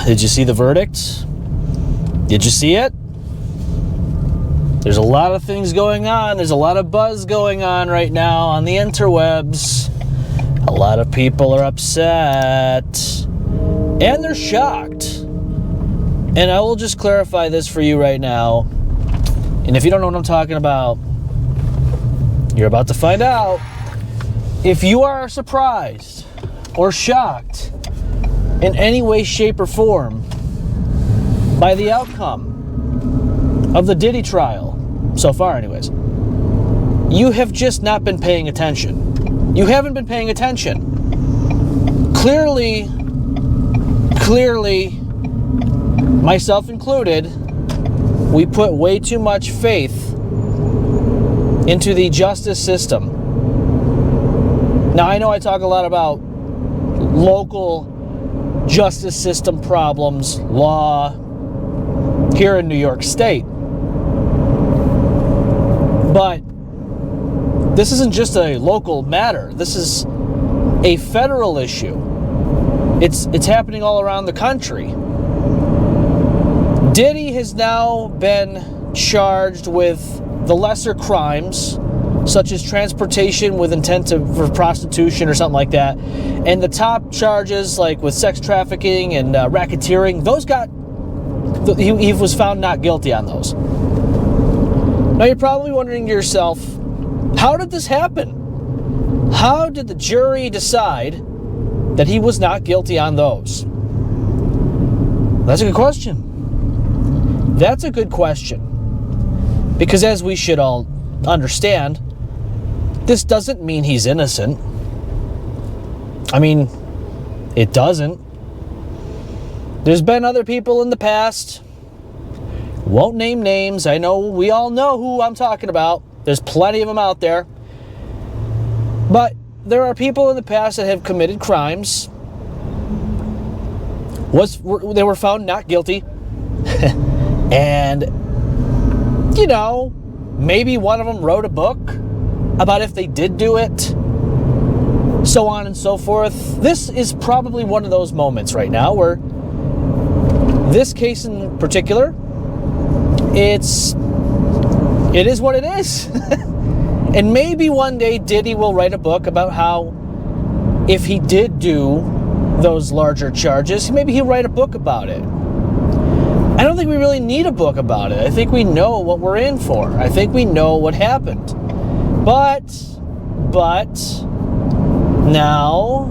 Did you see the verdict? Did you see it? There's a lot of things going on. There's a lot of buzz going on right now on the interwebs. A lot of people are upset. And they're shocked. And I will just clarify this for you right now. And if you don't know what I'm talking about, you're about to find out. If you are surprised or shocked in any way, shape, or form by the outcome of the Diddy trial, so far anyways, you have just not been paying attention. You haven't been paying attention. Clearly, myself included, we put way too much faith into the justice system. Now, I know I talk a lot about local justice system problems, law, here in New York State. But this isn't just a local matter. This is a federal issue. It's happening all around the country. Diddy has now been charged with the lesser crimes, such as transportation with intent for prostitution or something like that. And the top charges, like with sex trafficking and racketeering, he was found not guilty on those. Now you're probably wondering to yourself, how did this happen? How did the jury decide that he was not guilty on those? That's a good question. That's a good question. Because as we should all understand, this doesn't mean he's innocent. I mean, it doesn't. There's been other people in the past. Won't name names. I know we all know who I'm talking about. There's plenty of them out there. But there are people in the past that have committed crimes. They were found not guilty. And, you know, maybe one of them wrote a book about if they did do it. So on and so forth. This is probably one of those moments right now where this case in particular, it is what it is. And maybe one day Diddy will write a book about how if he did do those larger charges, maybe he'll write a book about it. I don't think we really need a book about it. I think we know what we're in for. I think we know what happened. But now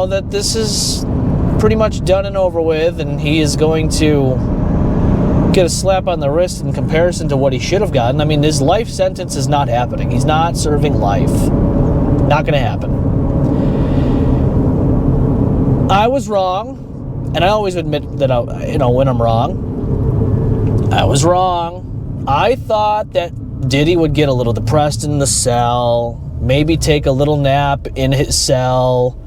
that this is pretty much done and over with, and he is going to get a slap on the wrist in comparison to what he should have gotten. I mean, his life sentence is not happening. He's not serving life. Not going to happen. I was wrong, and I always admit that when I'm wrong. I was wrong. I thought that Diddy would get a little depressed in the cell, maybe take a little nap in his cell,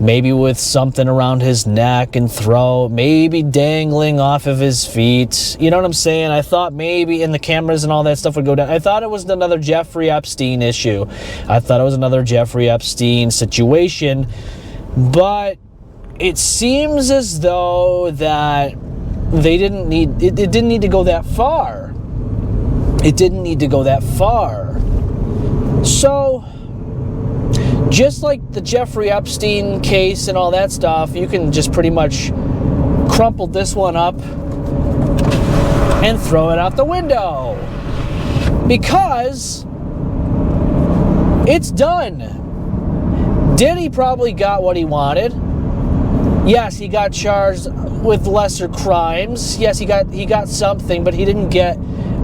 maybe with something around his neck and throat, maybe dangling off of his feet. You know what I'm saying? I thought maybe in the cameras and all that stuff would go down. I thought it was another Jeffrey Epstein issue. I thought it was another Jeffrey Epstein situation. But it seems as though that it didn't need to go that far. It didn't need to go that far. So, just like the Jeffrey Epstein case and all that stuff, you can just pretty much crumple this one up and throw it out the window. Because it's done. Diddy probably got what he wanted. Yes, he got charged with lesser crimes. Yes, he got something, but he didn't get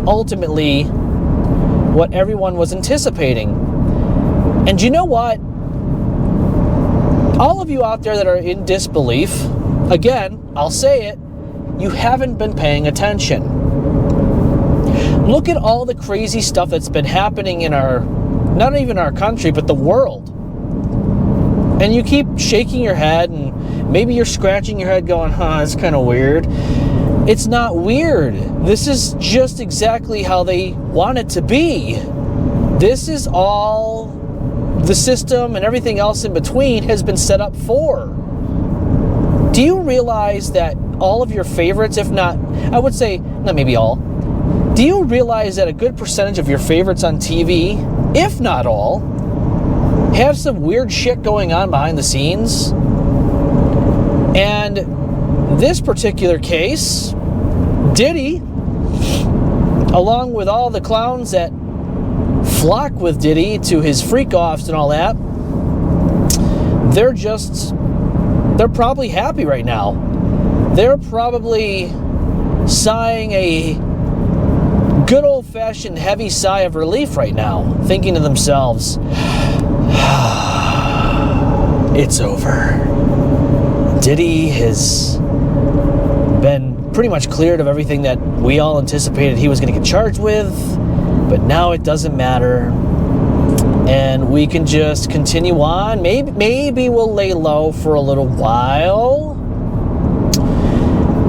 ultimately what everyone was anticipating. And you know what? All of you out there that are in disbelief, again, I'll say it, you haven't been paying attention. Look at all the crazy stuff that's been happening in not even our country, but the world. And you keep shaking your head, and maybe you're scratching your head going, it's kind of weird. It's not weird. This is just exactly how they want it to be. This is all the system and everything else in between has been set up for. Do you realize that all of your favorites, if not, I would say, not maybe all, do you realize that a good percentage of your favorites on TV, if not all, have some weird shit going on behind the scenes? And this particular case, Diddy, along with all the clowns that flock with Diddy to his freak-offs and all that, they're probably happy right now. They're probably sighing a good old-fashioned heavy sigh of relief right now, thinking to themselves, it's over. Diddy has been pretty much cleared of everything that we all anticipated he was going to get charged with, but now it doesn't matter, and we can just continue on. Maybe we'll lay low for a little while,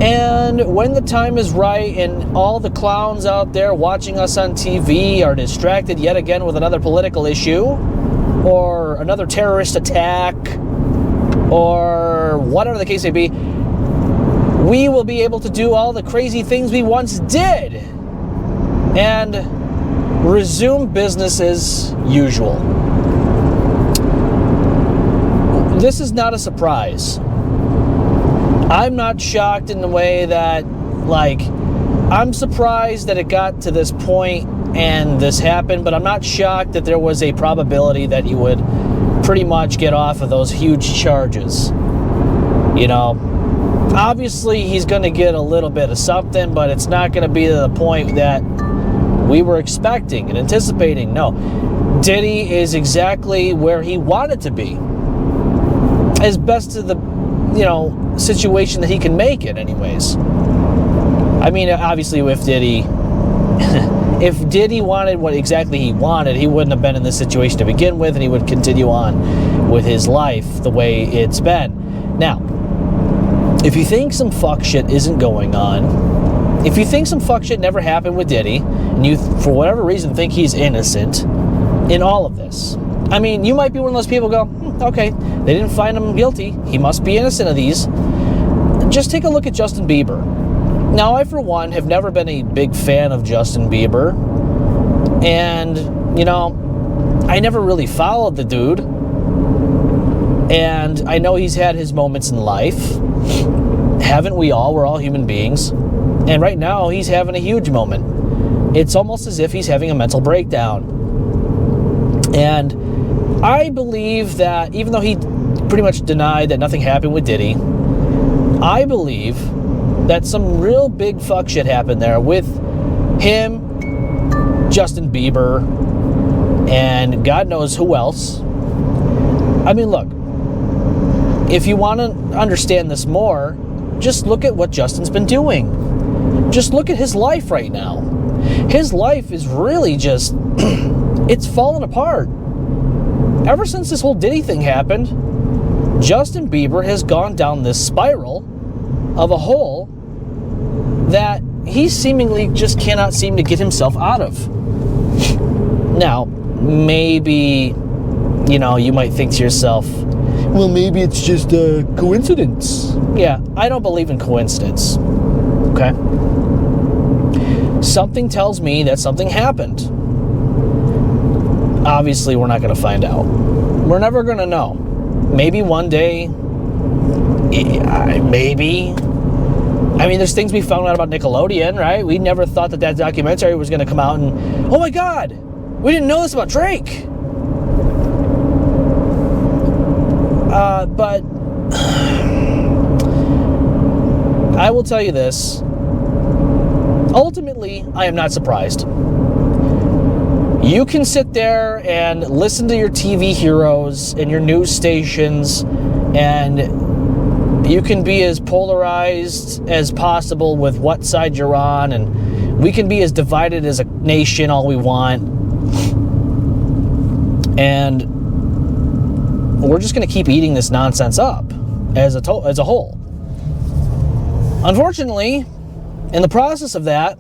and when the time is right and all the clowns out there watching us on TV are distracted yet again with another political issue or another terrorist attack or whatever the case may be, we will be able to do all the crazy things we once did and resume business as usual. This is not a surprise. I'm not shocked in the way that, like, I'm surprised that it got to this point and this happened, but I'm not shocked that there was a probability that he would pretty much get off of those huge charges. You know, obviously he's going to get a little bit of something, but it's not going to be to the point that we were expecting and anticipating. No, Diddy is exactly where he wanted to be, as best of the, situation that he can make it anyways. I mean, obviously if Diddy wanted what exactly he wanted, he wouldn't have been in this situation to begin with, and he would continue on with his life the way it's been. Now, if you think some fuck shit isn't going on, if you think some fuck shit never happened with Diddy, and you, for whatever reason, think he's innocent in all of this, I mean, you might be one of those people who go, okay, they didn't find him guilty, he must be innocent of these. Just take a look at Justin Bieber. Now, I, for one, have never been a big fan of Justin Bieber, and, I never really followed the dude, and I know he's had his moments in life. Haven't we all? We're all human beings. And right now, he's having a huge moment. It's almost as if he's having a mental breakdown. And I believe that, even though he pretty much denied that nothing happened with Diddy, I believe that some real big fuck shit happened there with him, Justin Bieber, and God knows who else. I mean, look, if you want to understand this more, just look at what Justin's been doing. Just look at his life right now. His life is really just, it's fallen apart. Ever since this whole Diddy thing happened, Justin Bieber has gone down this spiral of a hole that he seemingly just cannot seem to get himself out of. Now, maybe, you might think to yourself, well, maybe it's just a coincidence. Yeah, I don't believe in coincidence. Okay? Something tells me that something happened. Obviously, we're not going to find out. We're never going to know. Maybe one day, maybe. I mean, there's things we found out about Nickelodeon, right? We never thought that documentary was going to come out and, oh my God, we didn't know this about Drake. But I will tell you this. Ultimately, I am not surprised. You can sit there and listen to your TV heroes and your news stations, and you can be as polarized as possible with what side you're on, and we can be as divided as a nation all we want. And we're just going to keep eating this nonsense up as a whole. Unfortunately, in the process of that,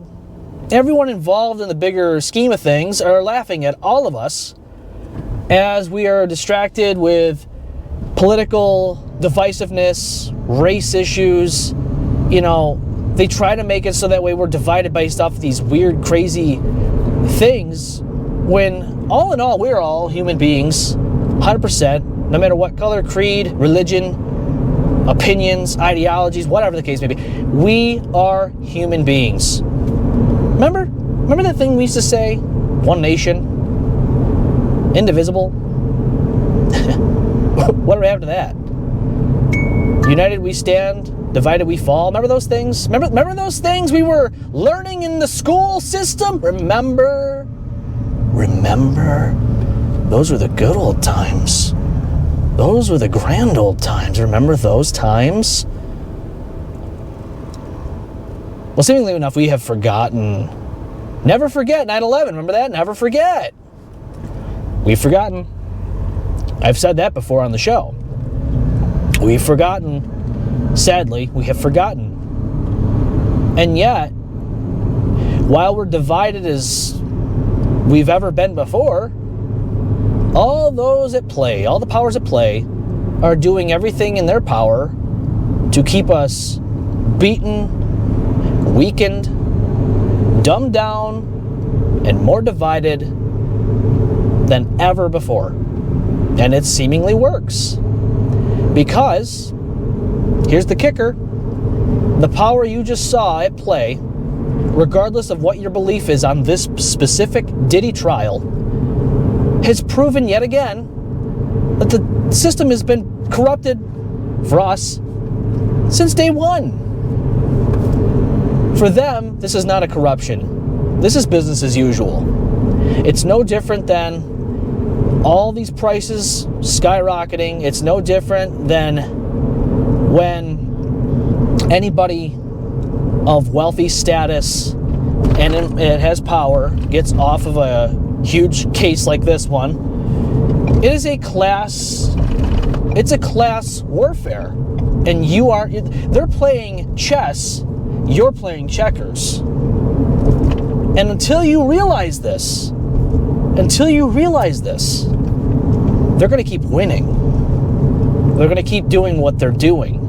everyone involved in the bigger scheme of things are laughing at all of us as we are distracted with political divisiveness, race issues. You know, they try to make it so that way we're divided based off of these weird, crazy things, when all in all, we're all human beings, 100%, no matter what color, creed, religion, opinions, ideologies, whatever the case may be. We are human beings. Remember that thing we used to say? One nation, indivisible. Whatever happened to that? United we stand, divided we fall. Remember those things? Remember those things we were learning in the school system? Remember? Those were the good old times. Those were the grand old times. Remember those times? Well, seemingly enough, we have forgotten. Never forget 9/11. Remember that? Never forget. We've forgotten. I've said that before on the show. We've forgotten. Sadly, we have forgotten. And yet, while we're divided as we've ever been before, all those at play, all the powers at play, are doing everything in their power to keep us beaten, weakened, dumbed down, and more divided than ever before. And it seemingly works. Because, here's the kicker, the power you just saw at play, regardless of what your belief is on this specific Diddy trial, has proven yet again that the system has been corrupted for us since day one. For them, this is not a corruption. This is business as usual. It's no different than all these prices skyrocketing. It's no different than when anybody of wealthy status and it has power gets off of a huge case like this one. It is a class warfare. And they're playing chess, you're playing checkers. And until you realize this, they're going to keep winning. They're going to keep doing what they're doing.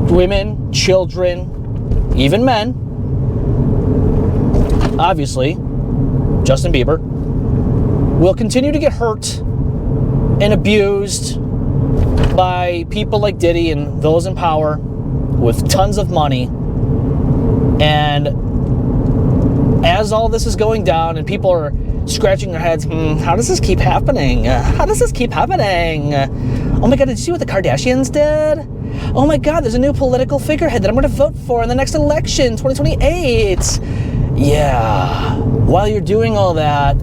Women, children, even men, obviously, Justin Bieber, will continue to get hurt and abused by people like Diddy and those in power with tons of money. And as all this is going down and people are scratching their heads, how does this keep happening? How does this keep happening? Oh my God, did you see what the Kardashians did? Oh my God, there's a new political figurehead that I'm going to vote for in the next election, 2028. Yeah. While you're doing all that,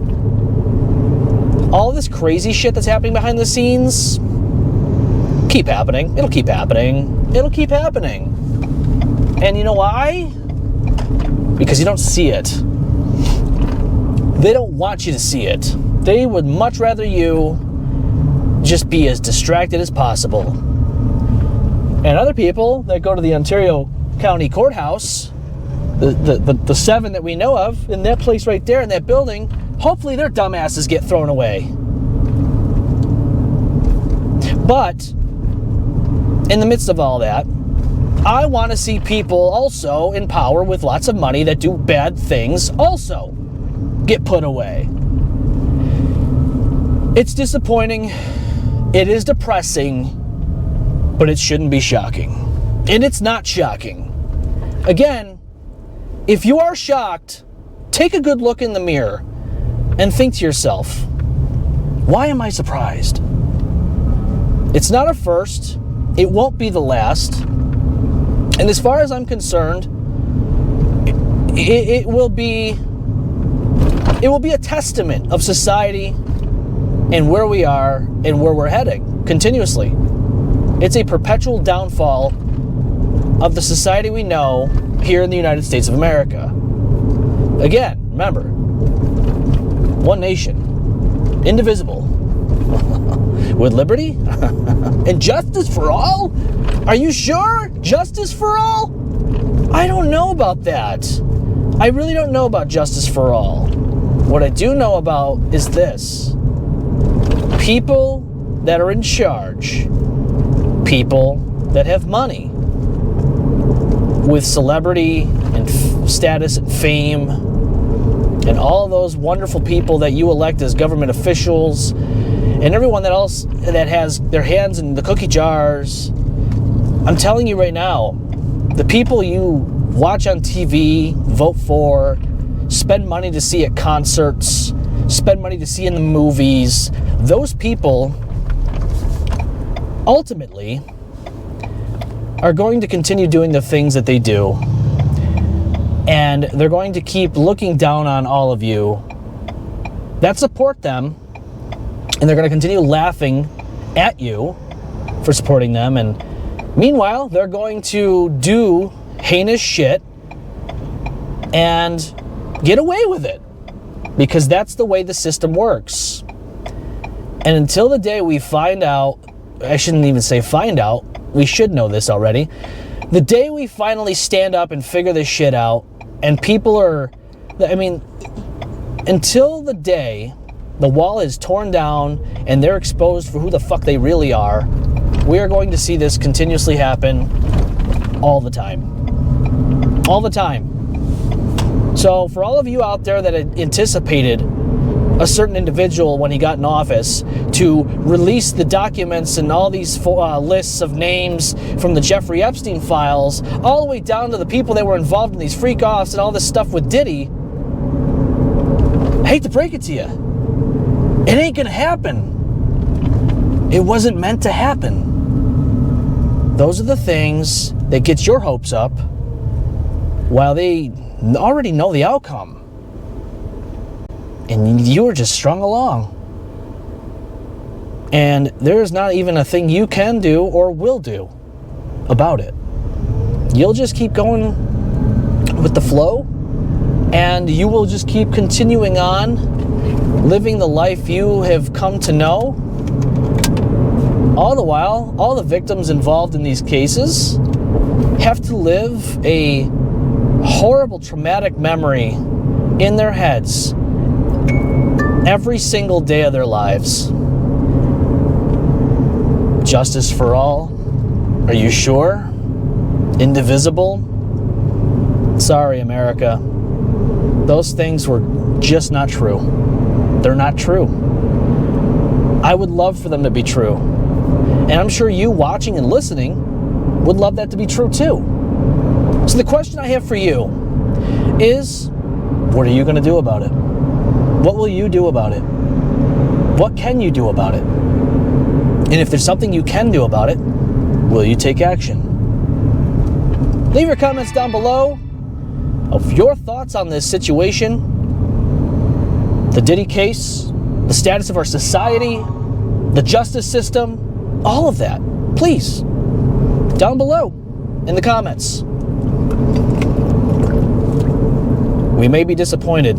all this crazy shit that's happening behind the scenes, keep happening. It'll keep happening. It'll keep happening. And you know why? Because you don't see it. They don't want you to see it. They would much rather you just be as distracted as possible. And other people that go to the Ontario County Courthouse, the 7 that we know of, in that place right there, in that building, hopefully their dumbasses get thrown away. But in the midst of all that, I want to see people also in power with lots of money that do bad things also get put away. It's disappointing. It is depressing. But it shouldn't be shocking. And it's not shocking. Again, if you are shocked, take a good look in the mirror and think to yourself, why am I surprised? It's not a first. It won't be the last. And as far as I'm concerned, it will be a testament of society and where we are and where we're heading continuously. It's a perpetual downfall of the society we know here in the United States of America. Again, remember, one nation, indivisible, with liberty and justice for all? Are you sure? Justice for all? I don't know about that. I really don't know about justice for all. What I do know about is this. People that are in charge, people that have money with celebrity and status and fame and all those wonderful people that you elect as government officials and everyone else that has their hands in the cookie jars. I'm telling you right now, the people you watch on TV, vote for, spend money to see at concerts, spend money to see in the movies, those people ultimately are going to continue doing the things that they do. And they're going to keep looking down on all of you that support them. And they're going to continue laughing at you for supporting them. And meanwhile, they're going to do heinous shit and get away with it. Because that's the way the system works. And until the day we find out, I shouldn't even say find out, we should know this already. The day we finally stand up and figure this shit out, and people are, until the day the wall is torn down and they're exposed for who the fuck they really are, we are going to see this continuously happen all the time. All the time. So for all of you out there that had anticipated a certain individual when he got in office to release the documents and all these lists of names from the Jeffrey Epstein files, all the way down to the people that were involved in these freak-offs and all this stuff with Diddy, I hate to break it to you, it ain't gonna happen. It wasn't meant to happen. Those are the things that get your hopes up while they already know the outcome. And you are just strung along. And there's not even a thing you can do or will do about it. You'll just keep going with the flow, and you will just keep continuing on living the life you have come to know. All the while, all the victims involved in these cases have to live a horrible, traumatic memory in their heads every single day of their lives. Justice for all? Are you sure? Indivisible? Sorry, America. Those things were just not true. They're not true. I would love for them to be true. And I'm sure you watching and listening would love that to be true too. So the question I have for you is, what are you going to do about it? What will you do about it? What can you do about it? And if there's something you can do about it, will you take action? Leave your comments down below of your thoughts on this situation, the Diddy case, the status of our society, the justice system, all of that. Please, down below in the comments. We may be disappointed,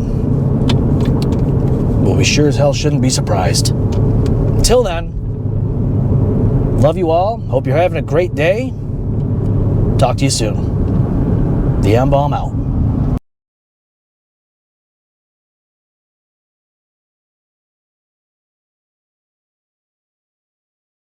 but we sure as hell shouldn't be surprised. Until then, love you all. Hope you're having a great day. Talk to you soon. The M-Balm out.